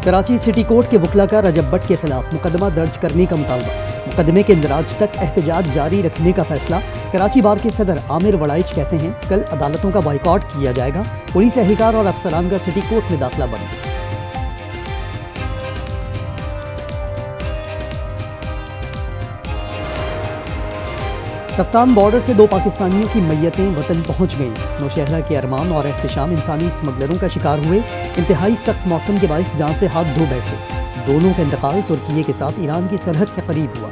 Karachi city court के वकला का रजब भट्ट के खिलाफ मुकदमा दर्ज करने का मुतालबा। मुकदमे के इंदराज तक एहतजाज जारी रखने का फैसला। कराची बार के सदर आमिर वड़ाइच कहते हैं कल अदालतों का बाइकआउट किया जाएगा। पुलिस एहलकार और अफसरान का सिटी कोर्ट में दाखिला बंद। कप्तान बॉर्डर से 2 पाकिस्तानियों की मैयतें वतन पहुंच गईं। नौशहरा के अरमान और एहतशाम इंसानी स्मगलरों का शिकार हुए। इंतहाई सख्त मौसम के बायस जान से हाथ धो बैठे। दोनों का इंतकाल तुर्की के साथ ईरान की सरहद के करीब हुआ।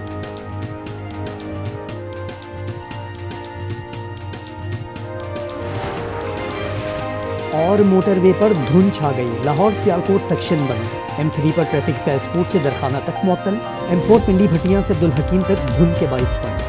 और मोटरवे पर धुंध छा गई। लाहौर सियालकोट सेक्शन बंद। M3 पर ट्रैफिक फैजपुर से दरखाना तक मुअत्तल। M4 पिंडी भटियां से अब्दुल हकीम तक धुंध के बायस बंद।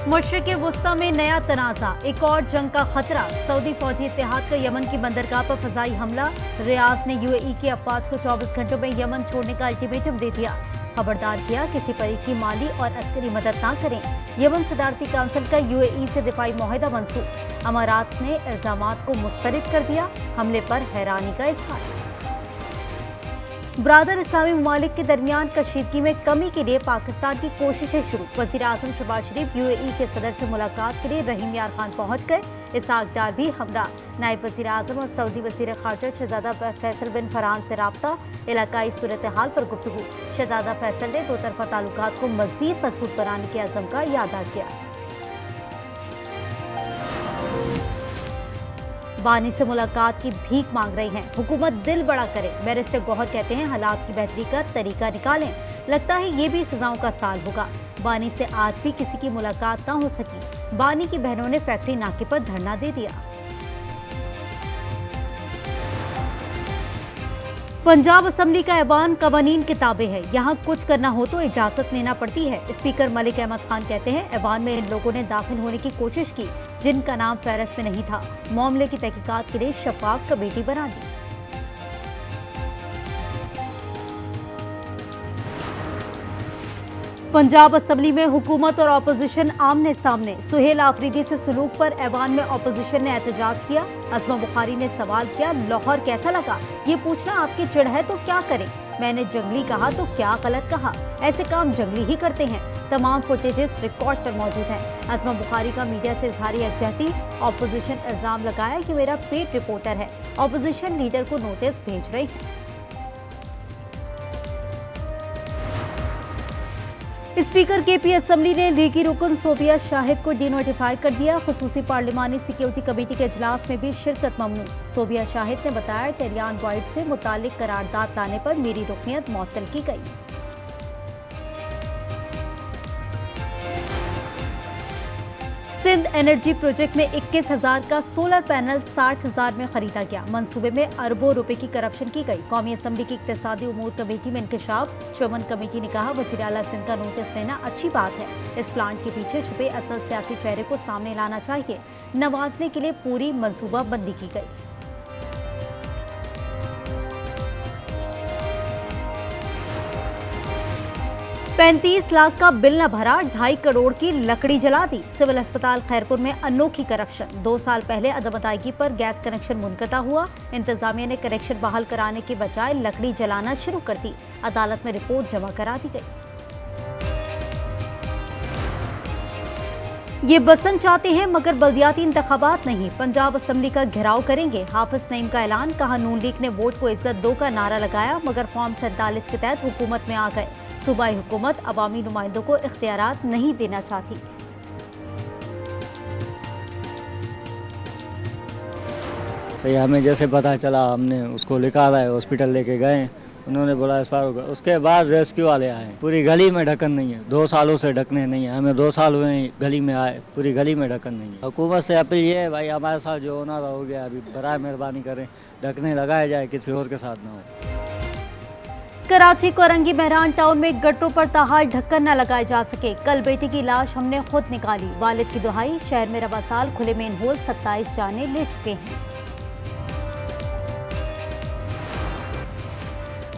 मशरिक़ वुस्ता में नया तनाज़ा, एक और जंग का खतरा। सऊदी फौजी इत्तेहाद का यमन की बंदरगाह पर फजाई हमला। रियाज ने UAE के अफवाज को 24 घंटों में यमन छोड़ने का अल्टीमेटम दे दिया। खबरदार किया किसी तरीके की माली और अस्करी मदद ना करें। यमन सदारती काउंसिल का UAE से दिफाई मुआहदा मंसूख। अमारात ने इल्जामात को मुस्तरद कर दिया। हमले पर हैरानी का इजहार। ब्रादर इस्लामी ममालिक के दरमियान कशीदगी में कमी के लिए पाकिस्तान की कोशिशें शुरू। वज़ीर आज़म शहबाज शरीफ UAE के सदर से मुलाकात के लिए रहीम यार खान पहुँच गए। इसहाक डार भी हमरा। नायब वज़ीर आज़म और सऊदी वज़ीर ख़ारजा शहज़ादा फैसल बिन फरहान से रब्ता। इलाकाई सूरत हाल पर गुफ्तगू। शहज़ादा फैसल ने 2 तरफ़ा ताल्लुकात को मज़ीद मजबूत बनाने के अज़म का यादा किया। बानी से मुलाकात की भीख मांग रही हैं। हुकूमत दिल बड़ा करे। बैरिस्टर गौहर कहते हैं हालात की बेहतरी का तरीका निकालें। लगता है ये भी सजाओं का साल होगा। बानी से आज भी किसी की मुलाकात ना हो सकी। बानी की बहनों ने फैक्ट्री नाके पर धरना दे दिया। पंजाब असम्बली का ऐवान कवानीन किताबें है। यहाँ कुछ करना हो तो इजाजत लेना पड़ती है। स्पीकर मलिक अहमद खान कहते हैं ऐवान में इन लोगों ने दाखिल होने की कोशिश की जिनका नाम फहरिस्त में नहीं था। मामले की तहकीकात के लिए शफाफ कमेटी बना दी। पंजाब असम्बली में हुकूमत और अपोजिशन आमने सामने। सुहेल आफरीदी से सलूक पर ऐवान में अपोजिशन ने एहतजाज किया। अज़मा बुखारी ने सवाल किया लाहौर कैसा लगा। ये पूछना आपकी चिढ़ है तो क्या करें। मैंने जंगली कहा तो क्या गलत कहा। ऐसे काम जंगली ही करते हैं। तमाम फुटेजेस रिकॉर्ड पर मौजूद हैं। अज़मा बुखारी का मीडिया से इजहारी यकजहती। अपोजिशन इल्जाम लगाया कि मेरा पेड रिपोर्टर है। अपोजिशन लीडर को नोटिस भेज रही है। स्पीकर KP असम्बली ने लीगी रुकन सोबिया शाहिद को डिनोटिफाई कर दिया। खुसूसी पार्लिमानी सिक्योरिटी कमेटी के इजलास में भी शिरकत ममनू। सोबिया शाहिद ने बताया टेरियान वाइट से मुतालिक करारदाद लाने पर मेरी रुकनियत मुअत्तल की गई। सिंध एनर्जी प्रोजेक्ट में 21,000 का सोलर पैनल 60,000 में खरीदा गया। मंसूबे में अरबों रुपए की करप्शन की गई। कौमी असम्बली की इक्तिसादी उमूर कमेटी में इंकशाफ। चौवन कमेटी ने कहा वज़ीर आला सिंध का नोटिस लेना अच्छी बात है। इस प्लांट के पीछे छुपे असल सियासी चेहरे को सामने लाना चाहिए। नवाजने के लिए पूरी मनसूबाबंदी की गई। $35 लाख का बिल न भरा, 2.5 करोड़ की लकड़ी जला दी। सिविल अस्पताल खैरपुर में अनोखी करप्शन। 2 साल पहले अदम अदायगी पर गैस कनेक्शन मुनक़ता हुआ। इंतजामिया ने कनेक्शन बहाल कराने के बजाय लकड़ी जलाना शुरू कर दी। अदालत में रिपोर्ट जमा करा दी गई। ये बसंत चाहते हैं मगर बल्दियाती इंतखाबात नहीं। पंजाब असम्बली का घेराव करेंगे। हाफिज नईम का ऐलान। कहा नून लीग ने वोट को इज्जत दो का नारा लगाया मगर फॉर्म 47 के तहत हुकूमत में आ गए। सूबाई हुकूमत अवामी नुमाइंदों को इख्तियारात नहीं देना चाहती। सही हमें जैसे पता चला हमने उसको निकाला है, हॉस्पिटल लेके गए। उन्होंने बोला एक्सपायर हो गया। उसके बाद रेस्क्यू वाले आए। पूरी गली में ढक्कन नहीं है। 2 सालों से ढकने नहीं है। हमें 2 साल हुए गली में आए, पूरी गली में ढक्कन नहीं है। हुकूमत से अपील ये है भाई हमारे साथ जो होना था हो गया। अभी बराए मेहरबानी करें, ढकने लगाया जाए, किसी और के साथ ना हो। कराची कोरंगी मेहरान टाउन में गटरों पर ताहाल ढक्कन न लगाए जा सके। कल बेटी की लाश हमने खुद निकाली। वालिद की दुहाई। शहर में रवा साल खुले मेन होल 27 जाने ले चुके हैं।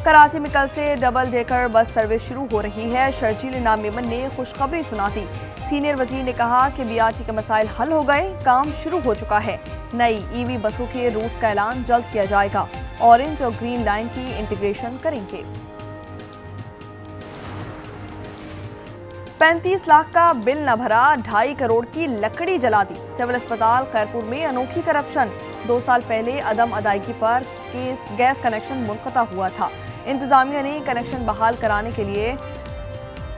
कराची में कल से डबल डेकर बस सर्विस शुरू हो रही है। शर्जील इनाम मेमन ने खुशखबरी सुना दी। सीनियर वजीर ने कहा कि BRT के मसाइल हल हो गए, काम शुरू हो चुका है। नई EV बसों के रूट का ऐलान जल्द किया जाएगा। ऑरेंज और ग्रीन लाइन की इंटीग्रेशन करेंगे। 35 लाख का बिल न भरा, 2.5 करोड़ की लकड़ी जला दी। सिविल अस्पताल खैरपुर में अनोखी करप्शन। 2 साल पहले अदम अदायगी पर गैस कनेक्शन मुनक़ता हुआ था। इंतजामिया ने कनेक्शन बहाल कराने के लिए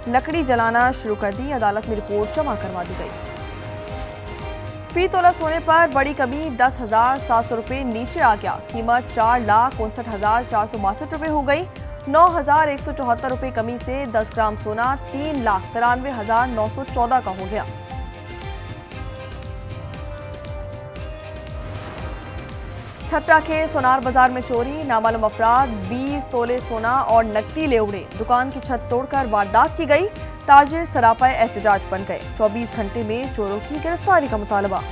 लकड़ी जलाना शुरू कर दी। अदालत में रिपोर्ट जमा करवा दी गई। फी तोला सोने पर बड़ी कमी, 10,700 रुपये नीचे आ गया। कीमत 4,59,462 रुपये हो गई। 9,174 रुपये कमी से 10 ग्राम सोना 3,93,914 का हो गया। ठट्टा के सोनार बाजार में चोरी, नामालूम अफराद 20 तोले सोना और नकदी ले उड़े। दुकान की छत तोड़कर वारदात की गई। ताजिर सरापाए एहतजाज बन गए। 24 घंटे में चोरों की गिरफ्तारी का मुतालबा।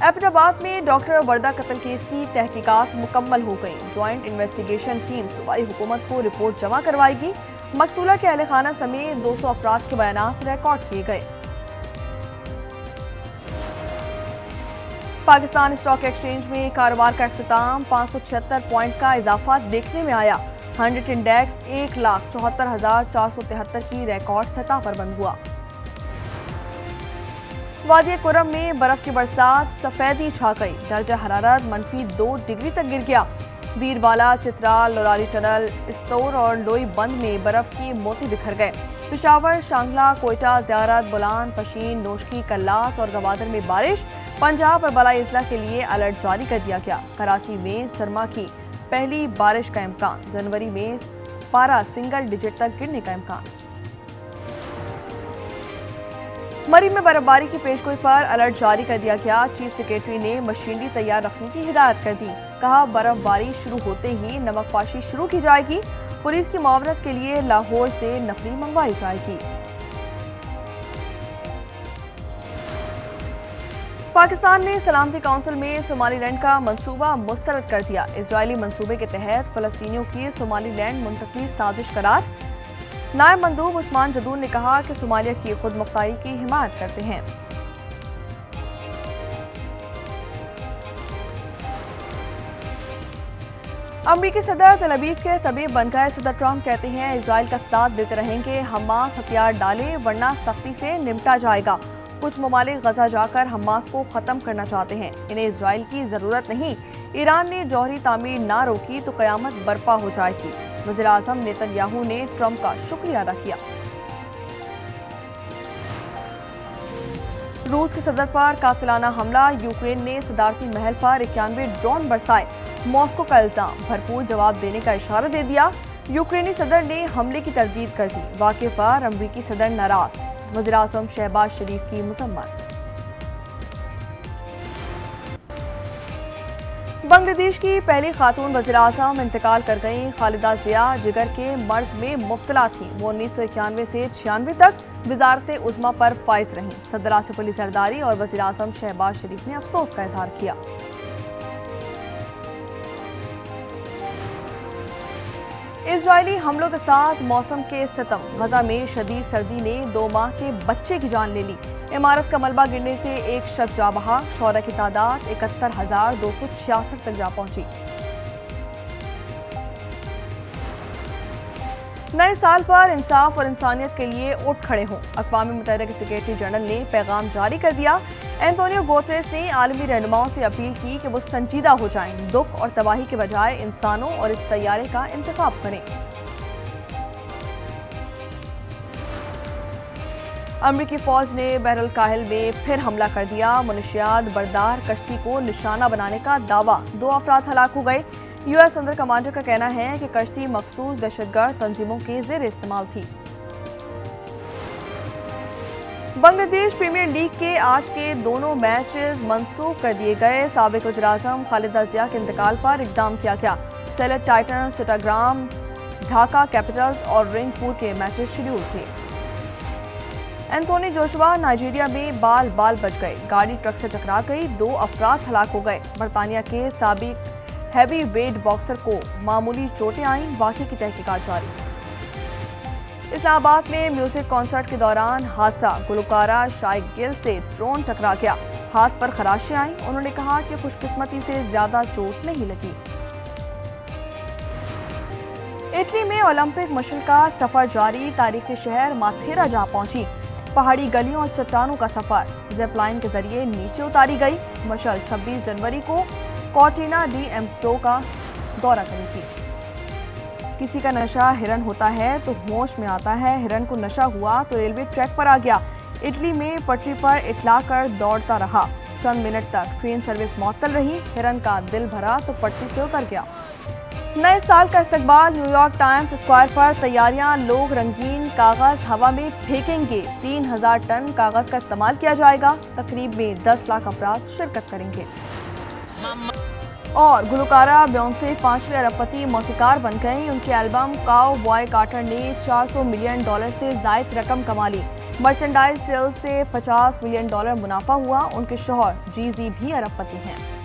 एबटाबाद में डॉक्टर वर्दा कत्ल केस की तहकीकात मुकम्मल हो गई। ज्वाइंट इन्वेस्टिगेशन टीम सूबाई हुकूमत को रिपोर्ट जमा करवाएगी। मकतूला के अहले खाना समेत 200 अफराद के बयानात रिकॉर्ड किए गए। पाकिस्तान स्टॉक एक्सचेंज में कारोबार का अख्तिताम, 576 पॉइंट का इजाफा देखने में आया। 100 इंडेक्स 1,74,473 की रिकॉर्ड सतह पर बंद हुआ। वादी कुरम में बर्फ की बरसात, सफेदी छा गई। दर्जा हरारत -2 डिग्री तक गिर गया। बीरबाला, चित्राल, लोलारी टनल, इस्तौर और लोई बंद में बर्फ की मोती बिखर गए। पेशावर, शांगला, कोयटा, ज़ियारत, बुलान, पशीन, नोशकी, कल्लात और गवादर में बारिश। पंजाब और बलाई अजला के लिए अलर्ट जारी कर दिया गया। कराची में सरमा की पहली बारिश का इम्कान। जनवरी में पारा सिंगल डिजिट तक गिरने का इम्कान। मरी में बर्फबारी की पेशगोई पर अलर्ट जारी कर दिया गया। चीफ सेक्रेटरी ने मशीनरी तैयार रखने की हिदायत कर दी। कहा, बर्फबारी शुरू होते ही नमकपाशी शुरू की जाएगी। पुलिस की मुआवनत के लिए लाहौर से नफरी मंगवाई जाएगी। पाकिस्तान ने सलामती काउंसिल में सोमालीलैंड का मंसूबा मुस्तरद कर दिया। इजरायली मंसूबे के तहत फलस्तीनियों की सोमालीलैंड मुंतकली साजिश करार। नायब मंदूब उस्मान जदून ने कहा कि सोमालिया की खुद मुख्तारी की हिमायत करते हैं। अमरीकी सदर तेल अवीव के तबीब बन गए। सदर ट्रंप कहते हैं इजराइल का साथ देते रहेंगे। हमास हथियार डाले वरना सख्ती से निपटा जाएगा। कुछ ममालिक गजा जाकर हमास को खत्म करना चाहते हैं। इन्हें इजराइल की जरूरत नहीं। ईरान ने जौहरी तामीर ना रोकी तो कयामत बर्पा हो जाएगी। वज़ीर आज़म नेतन्याहू ने ट्रंप का शुक्रिया अदा किया। रूस के सदर पर कातिलाना हमला। यूक्रेन ने सदारती महल पर 91 ड्रोन बरसाए। मॉस्को का इल्जाम, भरपूर जवाब देने का इशारा दे दिया। यूक्रेनी सदर ने हमले की तरदीद कर दी। वाक़े पर अमरीकी सदर नाराज। वज़ीर आज़म शहबाज शरीफ की मज़म्मत। बांग्लादेश की पहली खातून वज़ीर आज़म इंतकाल कर गईं। खालिदा ज़िया जिगर के मर्ज में मुब्तला थी। वो 1991 से 96 तक वज़ारत उज़्मा पर फाइज रहीं। सदर आसिफ अली जरदारी और वज़ीर आज़म शहबाज शरीफ ने अफसोस का इजहार किया। इजरायली हमलों के साथ मौसम के सितम। गजा में शदीद सर्दी ने 2 माह के बच्चे की जान ले ली। इमारत का मलबा गिरने से एक शख्स जा बहा। शौहरा की तादाद 71,266 तक जा पहुंची। नए साल पर इंसाफ और इंसानियत के लिए उठ खड़े हों। अक़वाम मुत्तहिदा के सेक्रेटरी जनरल ने पैगाम जारी कर दिया। एंटोनियो गुतेरेस ने आलमी रहनुमाओं से अपील की कि वो संजीदा हो जाएं। दुख और तबाही के बजाय इंसानों और इस सैयारे का इंतखाब करें। अमरीकी फौज ने बहरुल काहिल में फिर हमला कर दिया। मुनशियात बरदार कश्ती को निशाना बनाने का दावा। 2 अफराद हलाक हो गए। यूएस अंडर कमांडर का कहना है कि कश्ती मखसूस दहशतगर्द तंजीमों के ज़ेर इस्तेमाल थी। बांग्लादेश प्रीमियर लीग के आज के दोनों मैचेस मंसूख कर दिए गए। साबिक वज़ीर आज़म खालिदा ज़िया के इंतकाल पर इक़दाम किया गया। सेलेट टाइटंस, चट्टाग्राम, ढाका कैपिटल्स और रिंगपुर के मैचेस शेड्यूल थे। एंथोनी जोशुआ नाइजीरिया में बाल बच गए। गाड़ी ट्रक से टकरा गई। 2 अफराद हलाक हो गए। बरतानिया के साबिक हैवी वेट बॉक्सर को मामूली चोटें आईं। वाक़े की तहकीकात जारी। इस्लामाबाद में म्यूजिक कॉन्सर्ट के दौरान हादसा, गुलकारा शाइक गिल से ड्रोन टकरा गया, हाथ पर खराशें आईं। उन्होंने कहा कि खुशकिस्मती से ज्यादा चोट नहीं लगी। इटली में ओलंपिक मशल का सफर जारी, तारीखी शहर माथेरा जा पहुंची। पहाड़ी गलियों और चट्टानों का सफर, ज़िप-लाइन के जरिए नीचे उतारी गई। मशल 26 जनवरी को कॉर्टिना डी एम्प्रो का दौरा करेगी। किसी का नशा हिरन होता है तो होश में आता है, हिरन को नशा हुआ तो रेलवे ट्रैक पर आ गया। इटली में पटरी पर इटलाकर दौड़ता रहा, चंद मिनट तक ट्रेन सर्विस मुअत्तल रही। हिरन का दिल भरा तो पटरी से उतर गया। नए साल का इस्तकबाल, न्यूयॉर्क टाइम्स स्क्वायर पर तैयारियां, लोग रंगीन कागज हवा में फेंकेंगे। 3000 टन कागज का इस्तेमाल किया जाएगा। तकरीब में 10 लाख अफराद शिरकत करेंगे। और गुलकारा बेयोंसे 5वीं अरबपति मौसीकार बन गई। उनके एल्बम काउ बॉय कार्टर ने $400 मिलियन से जायद रकम कमा ली। मर्चेंडाइज सेल से $50 मिलियन मुनाफा हुआ। उनके शौहर जी भी अरबपति हैं।